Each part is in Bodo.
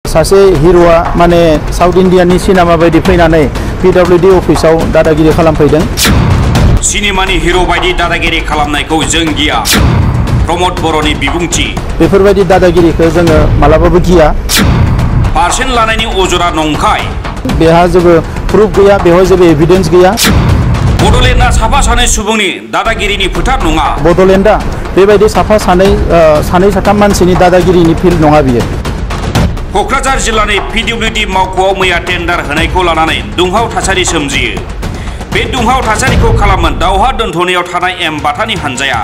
सासे हिरोआ माने साउथ इंडियानि सिनेमा बायदि फैनानै PWD अफिसाव दादागिरि खालामफैदों। सिनेमानि हिरो बायदि दादागिरि खालामनायखौ जों गिया। प्रमद बर'नि बिबुंथि। बेफोरबायदि दादागिरिखौ जोङो मालाबाबो गिया। पार्सेन्ट लानायनि अजरा नंखाय। बेहा जेबो प्रुफ गैया, बेवहाय जेबो एभिडेन्स गैया। बड'लेण्डआ साफा सानै सुबुंनि दादागिरिनि फोथार नङा। बड'लेण्डआ बेबायदि साफा सानै साथाम मानसिनि दादागिरिनि फिल्ड नङा बियो। क'क्राझार जिल्लानि PWD मावख'आव मैया टेन्डार होनायखौ लानानै दुंहाव थासारि सोमजियो। बे दुंहाव थासारिखौ खालामो दावहा दोनथ'नायाव थानाय एम बाथानि हानजाया।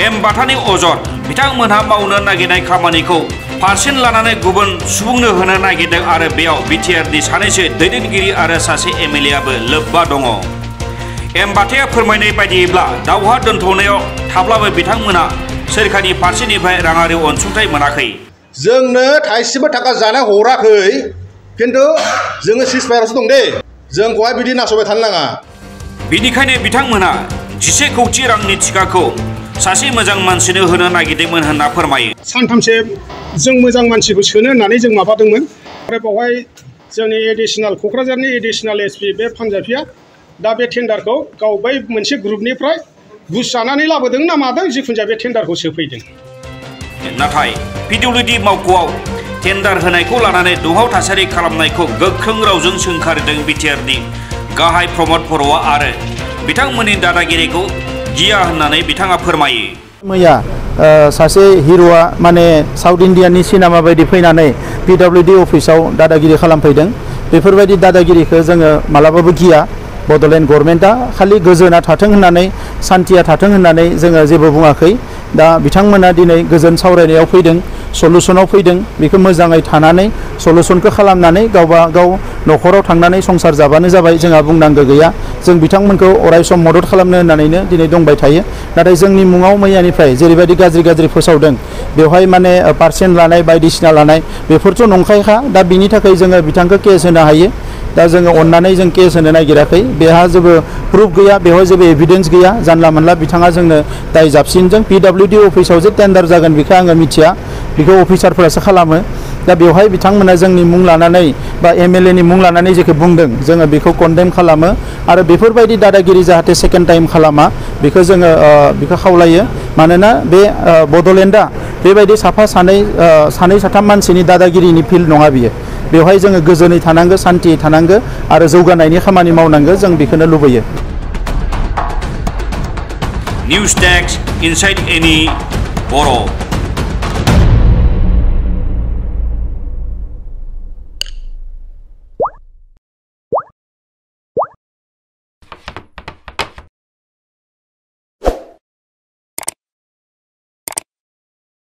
एम बाथानि अजद बिथांमोनहा मावनो नागिरनाय खामानिखौ पार्सेन्ट लानानै गुबुन सुबुंनो होनो नागिरदों आरो बेयाव BTRनि सानैसो दैदेनगिरि आरो सासे MLAआबो लोब्बा दङ। एम बाथाया फोरमायनाय बायदियैब्ला दावहा दोनथ'नायाव थाब्लाबो बिथांमोना सोरखारनि फारसेनिफ्राय राङारि अनसुंथाइ मोनाखै। जोंनो थाइसेबो थाखा जानाय हराखै, खिन्थु जोङो सिजफायारावसो दं दे। जोंखौहाय बिदि नासयबाय थानो नाङा। बिनिखायनो बिथांमोना 10 कौटि रांनि टिकाखौ सासे मोजां मानसिनो होनो नागिरदोंमोन होनना फोरमायो। सानथामसे जों मोजां मानसिखौ सोनो होननानै जों माबादोंमोन आरो बेवहाय जोंनि एडिशनेल क'क्राझारनि एडिशनेल SP बे पान्जाबिया दा बे टेन्डारखौ गाव बै मोनसे ग्रुपनिफ्राय घुस जानानै लाबोदों ना मादों, जिखुनु जाया बे टेन्डारखौ सोफैदों। नाथाय PWD मावख'आव टेन्डार होनायखौ लानानै दुंहाव थासारि खालामनायखौ गोख्रों रावजों सोंखारिदों BTRनि गाहाय प्रमद बर'आ आरो बिथांमोननि दादागिरिखौ गिया होननानै बिथाङा फोरमायो। मैया सासे हिरोआ माने साउथ इंडियानि सिनेमा बायदि फैनानै PWD अफिसाव दादागिरि खालामफैदों। बेफोरबायदि दादागिरिखौ जोङो मालाबाबो गिया। बड'लेण्ड गभर्नमेन्टआ खालि गोजोना थाथों होननानै, सान्थिया थाथों होननानै जोङो जेबो बुङाखै। दा बिथांमोना दिनै गोजोन सावरायनायाव फैदों, सलुसनाव फैदों। बेखौ मोजाङै थानानै सलुसनखौ खालामनानै गावबा गाव न'खराव थांनानै संसार जाबानो जाबाय। जोंहा बुंनांगौ गैया। जों बिथांमोनखौ अरायसम मदद खालामनो होननानैनो दिनै दंबाय थायो। नाथाय जोंनि मुङाव मैयानिफ्राय जेरैबायदि गाज्रि फोसावदों, बेवहाय माने पार्सेन्ट लानाय बायदिसिना लानाय बेफोरथ' नंखायखा। दा बिनि थाखाय जोङो बिथांखौ केस होनो हायो। दा जोङो अननानै जों केस होनो नागिराखै। बेहा जेबो प्रुफ गैया, बेवहाय जेबो एभिडेन्स गैया। जानला मोनला बिथाङा जोंनो दाय जाबसिनदों। PWD अफिसाव जे टेन्डार जागोन बेखौ आङो मिथिया, बेखौ अफिसारफोरासो खालामो। दा बेवहाय बिथांमोना जोंनि मुं लानानै बा MLAनि मुं लानानै जेखौ बुंदों जोङो बेखौ कन्डेम खालामो आरो बेफोरबायदि दादागिरि जाहाथे सेकेन्ड टाइम खालामा बेखौ जोङो बेखौ खावलायो। मानोना बे बड'लेण्डआ बेबायदि साफा सानै साथाम मानसिनि दादागिरिनि फिल्ड नङा बियो। बेवहाय जोङो गोजोनै थानांगौ, सान्थियै थानांगौ आरो जौगानायनि खामानि मावनांगौ। जों बेखौनो लुबैयो। निउस डेस्क इनसाइड एनि बर'।